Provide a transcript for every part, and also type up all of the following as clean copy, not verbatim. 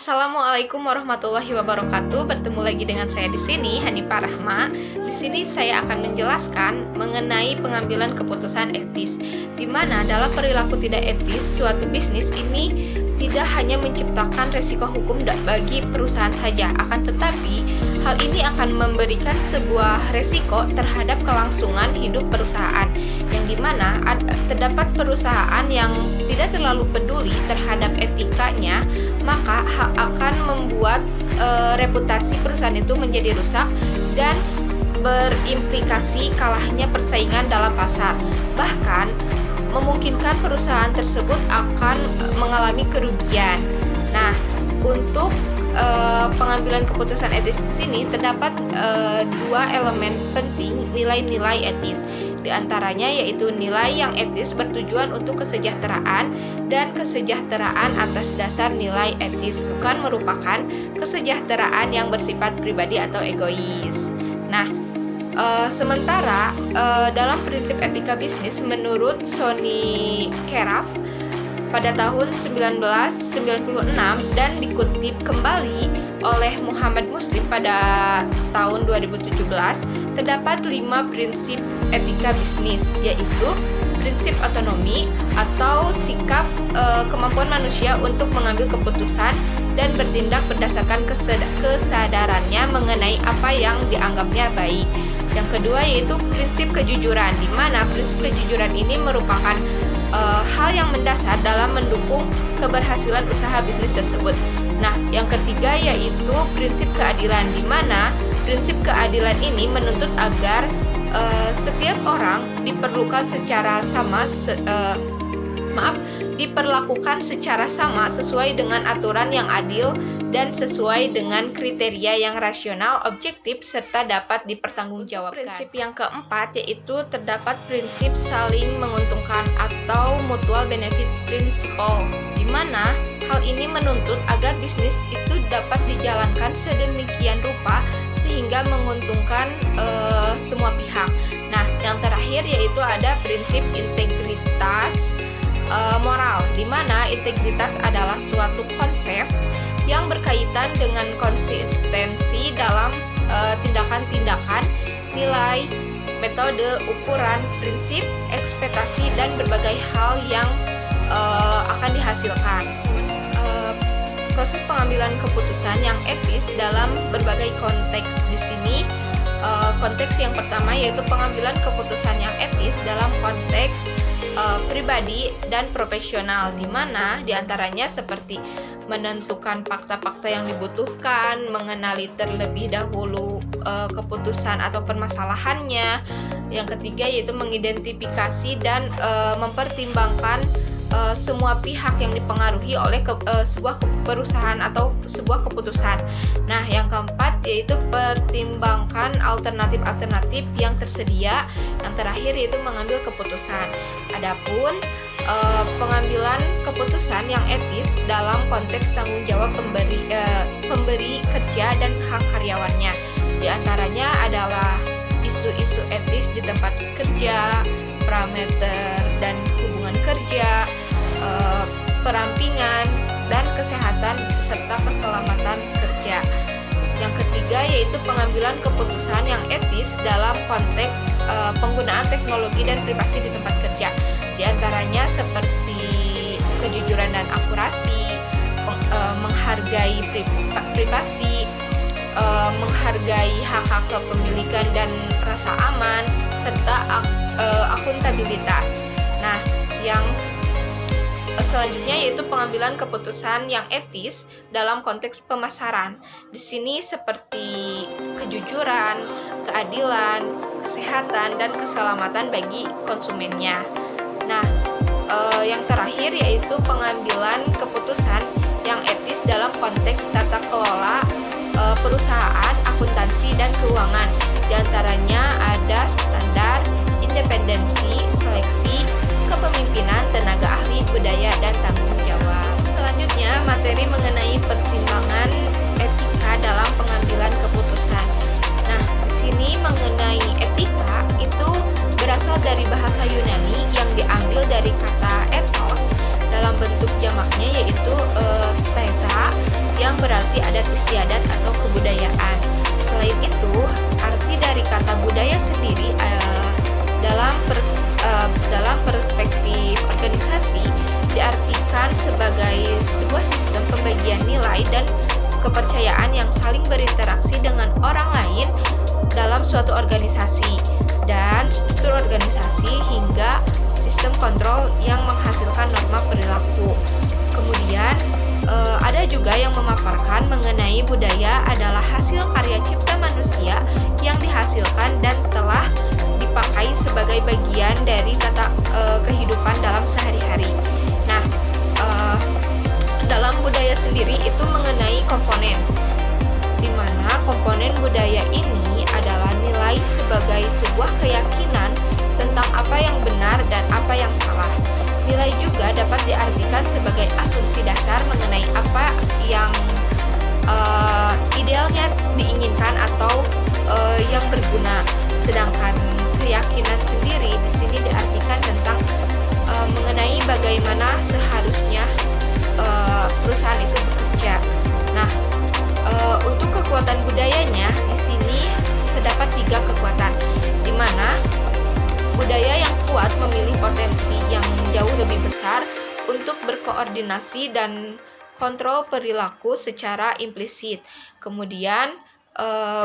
Assalamualaikum warahmatullahi wabarakatuh. Bertemu lagi dengan saya di sini, Hanifah Rahma. Di sini saya akan menjelaskan mengenai pengambilan keputusan etis, di mana dalam perilaku tidak etis suatu bisnis ini tidak hanya menciptakan resiko hukum bagi perusahaan saja, akan tetapi hal ini akan memberikan sebuah resiko terhadap kelangsungan hidup perusahaan, yang dimana terdapat perusahaan yang tidak terlalu peduli terhadap etikanya, maka akan membuat reputasi perusahaan itu menjadi rusak dan berimplikasi kalahnya persaingan dalam pasar. Bahkan memungkinkan perusahaan tersebut akan mengalami kerugian. Nah, untuk pengambilan keputusan etis di sini terdapat dua elemen penting nilai-nilai etis. Di antaranya yaitu nilai yang etis bertujuan untuk kesejahteraan dan kesejahteraan atas dasar nilai etis, bukan merupakan kesejahteraan yang bersifat pribadi atau egois. Nah, sementara dalam prinsip etika bisnis menurut Sonny Keraf pada tahun 1996 dan dikutip kembali oleh Muhammad Muslim pada tahun 2017, terdapat 5 prinsip etika bisnis, yaitu prinsip otonomi atau sikap kemampuan manusia untuk mengambil keputusan dan bertindak berdasarkan kesadarannya mengenai apa yang dianggapnya baik. Yang kedua yaitu prinsip kejujuran, di mana prinsip kejujuran ini merupakan hal yang mendasar dalam mendukung keberhasilan usaha bisnis tersebut. Nah, yang ketiga yaitu prinsip keadilan, di mana prinsip keadilan ini menuntut agar setiap orang diperlakukan secara sama sesuai dengan aturan yang adil dan sesuai dengan kriteria yang rasional, objektif, serta dapat dipertanggungjawabkan. Prinsip yang keempat yaitu terdapat prinsip saling menguntungkan atau mutual benefit principle, di mana hal ini menuntut agar bisnis itu dapat dijalankan sedemikian rupa sehingga menguntungkan semua pihak. Nah, yang terakhir yaitu ada prinsip integritas moral, di mana integritas adalah suatu konsep yang berkaitan dengan konsistensi dalam tindakan-tindakan, nilai, metode, ukuran, prinsip, ekspektasi, dan berbagai hal yang akan dihasilkan. Proses pengambilan keputusan yang etis dalam berbagai konteks di sini. Konteks yang pertama yaitu pengambilan keputusan yang etis dalam konteks pribadi dan profesional, di mana diantaranya seperti menentukan fakta-fakta yang dibutuhkan, mengenali terlebih dahulu keputusan atau permasalahannya. Yang ketiga yaitu mengidentifikasi dan mempertimbangkan semua pihak yang dipengaruhi oleh sebuah perusahaan atau sebuah keputusan. Nah, yang keempat yaitu pertimbangkan alternatif-alternatif yang tersedia. Yang terakhir yaitu mengambil keputusan. Adapun pengambilan keputusan yang etis dalam konteks tanggung jawab pemberi kerja dan hak karyawannya. Di antaranya adalah isu-isu etis di tempat kerja, parameter dan hubungan kerja, perampingan dan kesehatan serta keselamatan kerja. Yang ketiga yaitu pengambilan keputusan yang etis dalam konteks penggunaan teknologi dan privasi di tempat kerja. Di antaranya seperti kejujuran dan akurasi, menghargai privasi, menghargai hak-hak kepemilikan dan rasa aman, serta akuntabilitas. Nah, yang selanjutnya yaitu pengambilan keputusan yang etis dalam konteks pemasaran. Di sini seperti kejujuran, keadilan, kesehatan, dan keselamatan bagi konsumennya. Nah, yang terakhir yaitu pengambilan keputusan yang etis dalam konteks tata kelola perusahaan, akuntansi, dan keuangan. Di antaranya ada standar, independensi, seleksi, kepemimpinan, tenaga ahli, budaya, dan tanggung jawab. Selanjutnya, materi mengenai pertimbangan etika dalam pengambilan keputusan. Nah, di sini mengenai etika itu berasal dari bahasa Yunani yang diambil dari kata ethos dalam bentuk jamaknya yaitu theta, yang seperti adat istiadat atau kebudayaan. Selain itu, arti dari kata budaya sendiri dalam perspektif organisasi diartikan sebagai sebuah sistem pembagian nilai dan kepercayaan yang saling berinteraksi dengan orang lain dalam suatu organisasi, dan struktur organisasi hingga sistem kontrol yang menghasilkan norma perilaku. Kemudian ada juga yang memaparkan mengenai budaya adalah hasil karya cipta manusia yang dihasilkan dan telah dipakai sebagai bagian dari tata kehidupan dalam sehari-hari. Nah, dalam budaya sendiri itu mengenai komponen, di mana komponen budaya ini adalah nilai sebagai sebuah keyakinan tentang apa yang benar dan apa yang salah. Nilai juga dapat diartikan sebagai asumsi dasar mengenai apa yang idealnya diinginkan atau yang berguna. Sedangkan keyakinan sendiri di sini diartikan tentang mengenai bagaimana seharusnya perusahaan itu bekerja. Nah, untuk kekuatan budayanya di sini terdapat 3 kekuatan, di mana budaya yang kuat memiliki potensi yang jauh lebih besar untuk berkoordinasi dan kontrol perilaku secara implisit. Kemudian,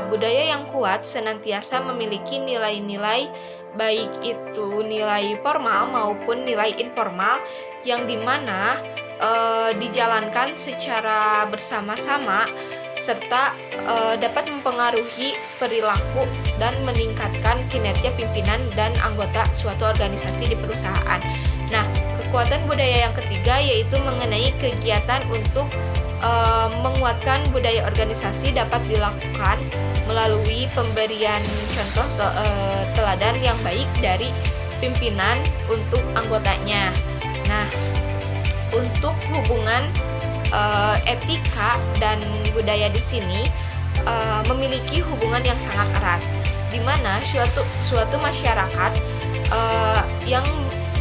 budaya yang kuat senantiasa memiliki nilai-nilai, baik itu nilai formal maupun nilai informal, yang dimana dijalankan secara bersama-sama serta dapat mempengaruhi perilaku dan meningkatkan kinerja pimpinan dan anggota suatu organisasi di perusahaan. Nah, kekuatan budaya yang ketiga yaitu mengenai kegiatan untuk menguatkan budaya organisasi dapat dilakukan melalui pemberian contoh teladan yang baik dari pimpinan untuk anggotanya. Nah, untuk hubungan etika dan budaya di sini memiliki hubungan yang sangat erat, di mana suatu masyarakat yang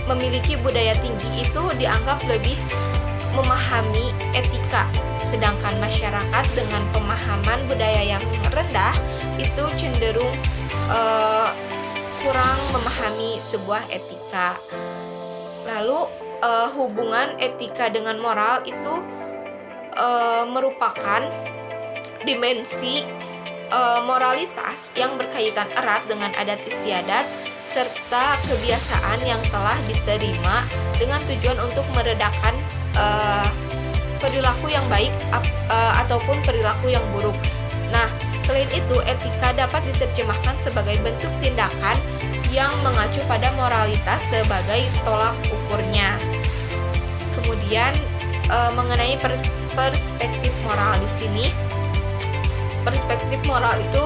memiliki budaya tinggi itu dianggap lebih memahami etika, sedangkan masyarakat dengan pemahaman budaya yang rendah itu cenderung kurang memahami sebuah etika. Lalu hubungan etika dengan moral itu merupakan dimensi moralitas yang berkaitan erat dengan adat istiadat serta kebiasaan yang telah diterima dengan tujuan untuk meredakan perilaku yang baik ataupun perilaku yang buruk. Nah, selain itu, etika dapat diterjemahkan sebagai bentuk tindakan yang mengacu pada moralitas sebagai tolak ukurnya. Kemudian mengenai perspektif moral di sini, perspektif moral itu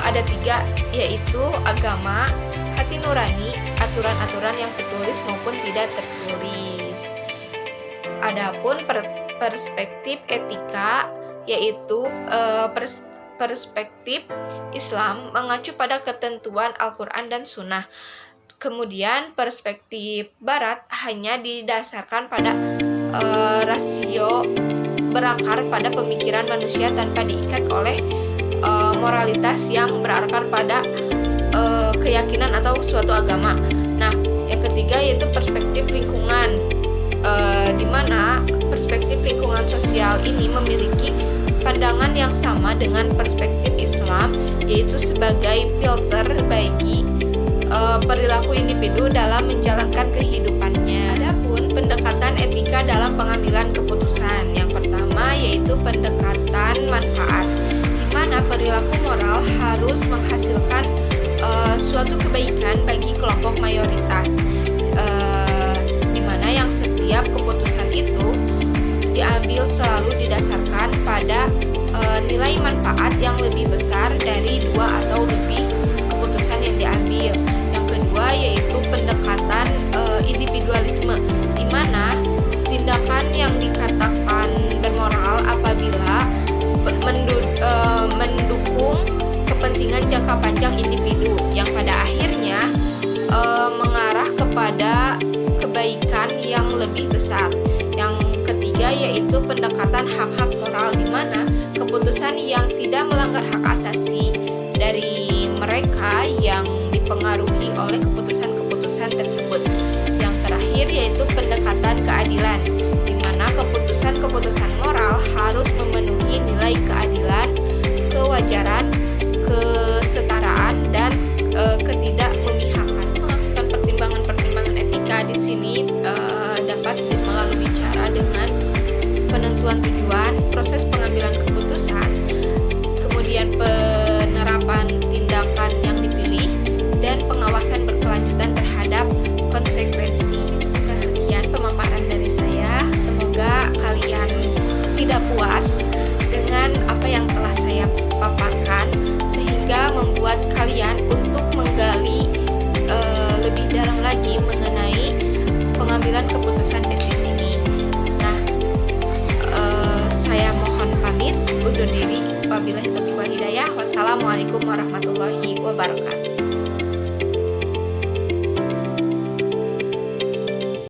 ada 3, yaitu agama, hati nurani, aturan-aturan yang tertulis maupun tidak tertulis. Adapun perspektif etika yaitu perspektif Islam mengacu pada ketentuan Al-Quran dan Sunnah. Kemudian perspektif Barat hanya didasarkan pada rasio berakar pada pemikiran manusia tanpa diikat oleh moralitas yang berakar pada keyakinan atau suatu agama. Nah, yang ketiga yaitu perspektif lingkungan, di mana perspektif lingkungan sosial ini memiliki pandangan yang sama dengan perspektif Islam, yaitu sebagai filter bagi perilaku individu dalam menjalankan kehidupannya. Adapun pendekatan etika dalam pengambilan keputusan, yang pertama yaitu pendekatan manfaat, di mana perilaku moral harus menghasilkan suatu kebaikan bagi kelompok mayoritas, di mana yang setiap keputusan itu diambil selalu didasarkan pada nilai manfaat yang lebih besar dari 2 atau lebih keputusan yang diambil. Yang kedua yaitu pendekatan individualisme, di mana tindakan yang dikatakan bermoral apabila mendukung kepentingan jangka panjang individu yang pada akhirnya mengarah kepada kebaikan yang lebih besar. Yang ketiga yaitu pendekatan hak-hak moral, di mana yang tidak melanggar hak asasi dari mereka yang dipengaruhi oleh keputusan-keputusan tersebut. Yang terakhir yaitu pendekatan keadilan, di mana keputusan-keputusan moral harus memenuhi nilai keadilan, kewajaran, kesetaraan, dan ketidak memihakan. Melakukan pertimbangan-pertimbangan etika di sini dapat melalui cara dengan penentuan tujuan, proses pengambilan keputusan, kemudian penerapan tindakan yang dipilih, dan pengawasan berkelanjutan terhadap konsekuensi. Sekian pemaparan dari saya. Semoga kalian tidak puas dengan apa yang telah saya paparkan, sehingga membuat kalian untuk menggali lebih dalam lagi mengenai pengambilan keputusan etis ini. Nah, saya mohon pamit undur diri. Wabillahi taufiq wal hidayah. Wassalamualaikum warahmatullahi wabarakatuh.